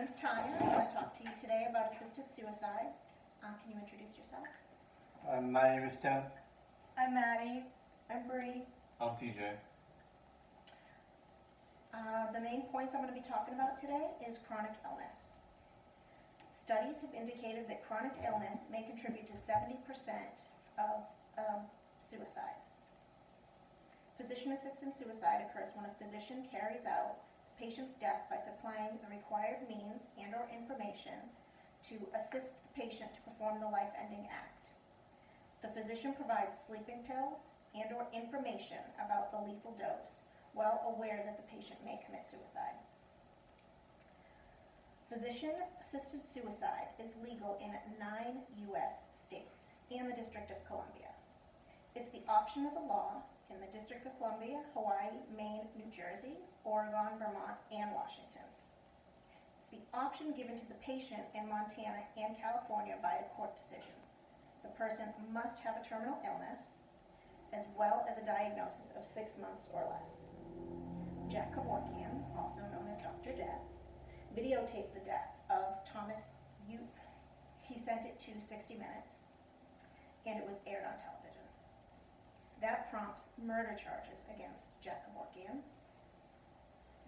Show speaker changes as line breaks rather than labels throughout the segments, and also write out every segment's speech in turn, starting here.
name's Tanya. I want to talk to you today about assisted suicide. Can you introduce yourself?
My name is Tim.
I'm Maddie.
I'm Bree.
I'm TJ.
The main points I'm going to be talking about today is chronic illness. Studies have indicated that chronic illness may contribute to 70% of suicides. Physician-assisted suicide occurs when a physician carries out the patient's death by supplying the required means and/or information to assist the patient to perform the life-ending act. The physician provides sleeping pills and/or information about the lethal dose, well aware that the patient may commit suicide. Physician-assisted suicide is legal in 9 U.S. states and the District of Columbia. It's the option of the law in the District of Columbia, Hawaii, Maine, New Jersey, Oregon, Vermont, and Washington. It's the option given to the patient in Montana and California by a court decision. The person must have a terminal illness, as well as a diagnosis of 6 months or less. Jack Kevorkian, also known as Dr. Death, videotaped the death of Thomas Yoop. He sent it to 60 Minutes, and it was aired on television. That prompts murder charges against Jack Kevorkian,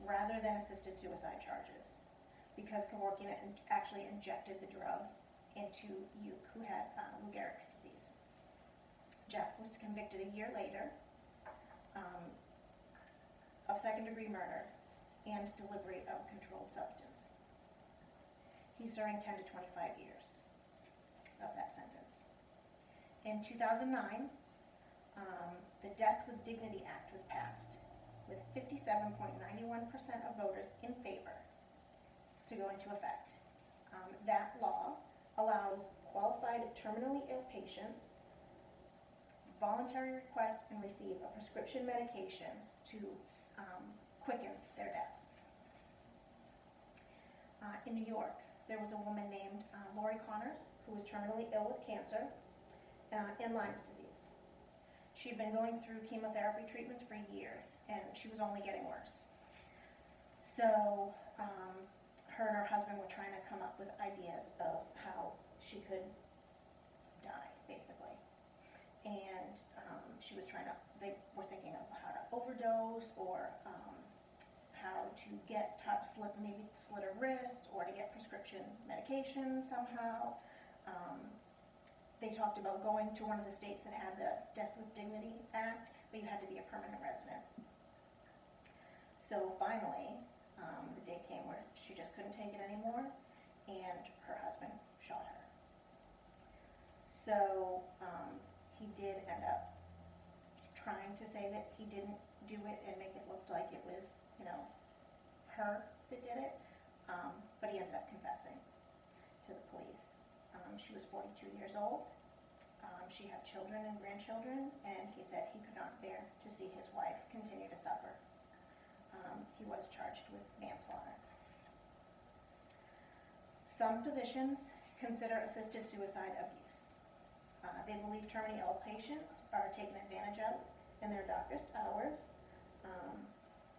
rather than assisted suicide charges, because Kevorkian actually injected the drug into Yoop, who had Lou Gehrig's disease. Jack was convicted a year later of second-degree murder and delivery of a controlled substance. He's serving 10 to 25 years of that sentence. In 2009, the Death with Dignity Act was passed, with 57.91% of voters in favor to go into effect. That law allows qualified terminally ill patients voluntary request and receive a prescription medication to quicken their death. In New York, there was a woman named Lori Connors who was terminally ill with cancer and Lyme's disease. She had been going through chemotherapy treatments for years, and she was only getting worse. So her and her husband were trying to come up with ideas of how she could die, basically. And they were thinking of how to overdose, or how to slit her wrist, or to get prescription medication somehow. They talked about going to one of the states that had the Death with Dignity Act, but you had to be a permanent resident. So finally, the day came where she just couldn't take it anymore, and her husband shot her. So he did end up trying to say that he didn't do it and make it look like it was, her that did it, but he ended up confessing to the police. She was 42 years old. She had children and grandchildren, and he said he could not bear to see his wife continue to suffer. He was charged with manslaughter. Some physicians consider assisted suicide abuse. They believe terminally ill patients are taken advantage of in their darkest hours.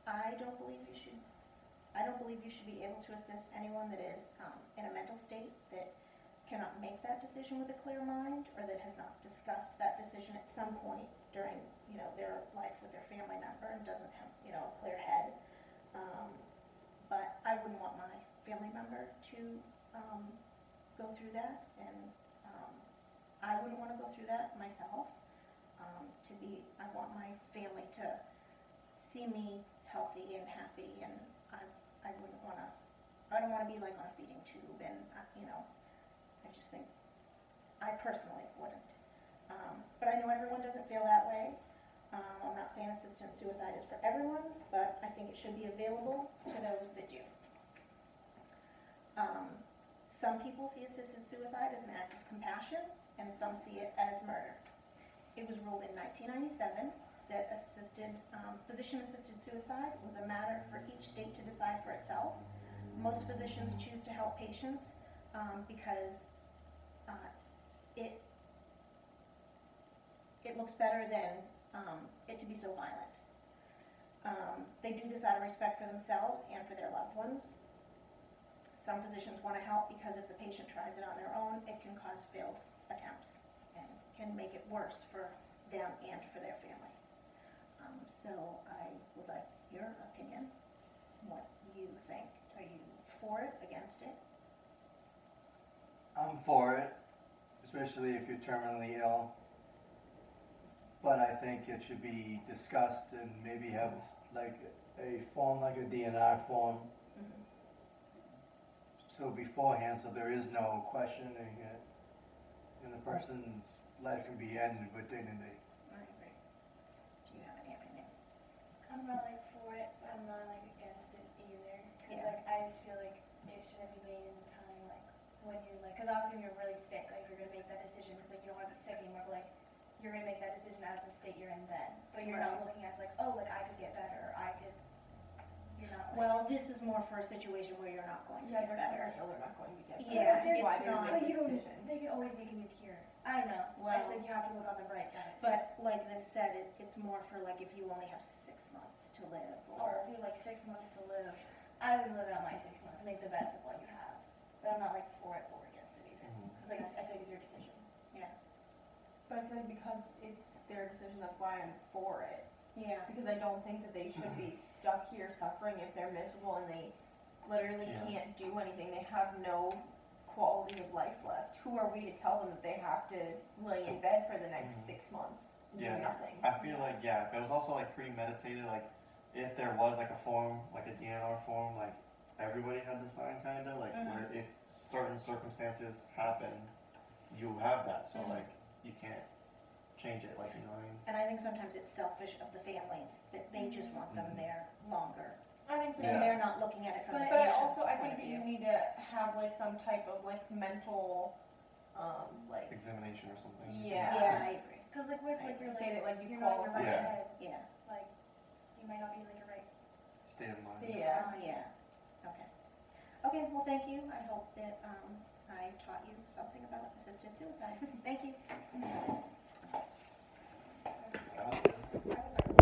I don't believe you should be able to assist anyone that is in a mental state that cannot make that decision with a clear mind, or that has not discussed that decision at some point during their life with their family member and doesn't have a clear head. But I wouldn't want my family member to go through that, and I wouldn't want to go through that myself. I want my family to see me healthy and happy, and I don't want to be like on a feeding tube, and I just think I personally wouldn't. But I know everyone doesn't feel that way. I'm not saying assisted suicide is for everyone, but I think it should be available to those that do. Some people see assisted suicide as an act of compassion, and some see it as murder. It was ruled in 1997 that physician-assisted suicide was a matter for each state to decide for itself. Most physicians choose to help patients because it looks better than it to be so violent. They do this out of respect for themselves and for their loved ones. some physicians want to help because if the patient tries it on their own, it can cause failed attempts and can make it worse for them and for their family. So I would like your opinion, what you think. Are you for it, against it?
I'm for it, especially if you're terminally ill. But I think it should be discussed and maybe have like a form, like a DNR form.
Mm-hmm.
So beforehand, so there is no questioning it, and the person's life can be ended with dignity.
I agree. Do you have any opinion?
I'm not like for it, but I'm not like against it either. Cause
Yeah.
like I just feel like it shouldn't be made in the time like when you're like, cause obviously when you're really sick, like you're gonna make that decision. Cause like you don't want to be sick anymore, but like you're gonna make that decision as the state you're in then. But you're not looking as like, oh, like I could get better, or I could. You're not. Like,
Well, this is more for a situation where you're not going to get better.
They're not going to get better.
Yeah,
That's why
it's
they're
not-
making
But you
the
can,
decision.
they can always make a new cure. I don't know. I
Well-
just think you have to look on the bright side.
But like this said, it's more for like if you only have 6 months to live,
Or
or
if you have like 6 months to live, I would live out my 6 months, make the best of what you have. But I'm not like for it or against it either. Cause like I feel like it's your decision.
But I feel like because it's their decision, that's why I'm for it.
yeah.
Because I don't think that they should be stuck here suffering if they're miserable and they literally
Yeah.
can't do anything. They have no quality of life left. Who are we to tell them that they have to lay in bed for the next 6 months and
Yeah.
do nothing?
I feel like, yeah, if it was also like premeditated, like if there was like a form, like a DNR form, like everybody had to sign kinda, like where if certain circumstances happened, you have that, so like you can't change it, like, you know what I mean?
And I think sometimes it's selfish of the families that they just want them there longer.
I think so.
And
Yeah.
they're not looking at it from the
But
patient's
also, I
point of
think that you
view.
need to have like some type of like mental, like,
Examination or something.
yeah.
Yeah, I agree.
Cause like what if like
Right.
you're
Say
like,
that, like, you
you're not in your right
qualify.
head,
Yeah.
like you might not be like your right.
State of mind.
Yeah.
Yeah. Okay. Okay, well, thank you. I hope that I taught you something about assisted suicide. Thank you.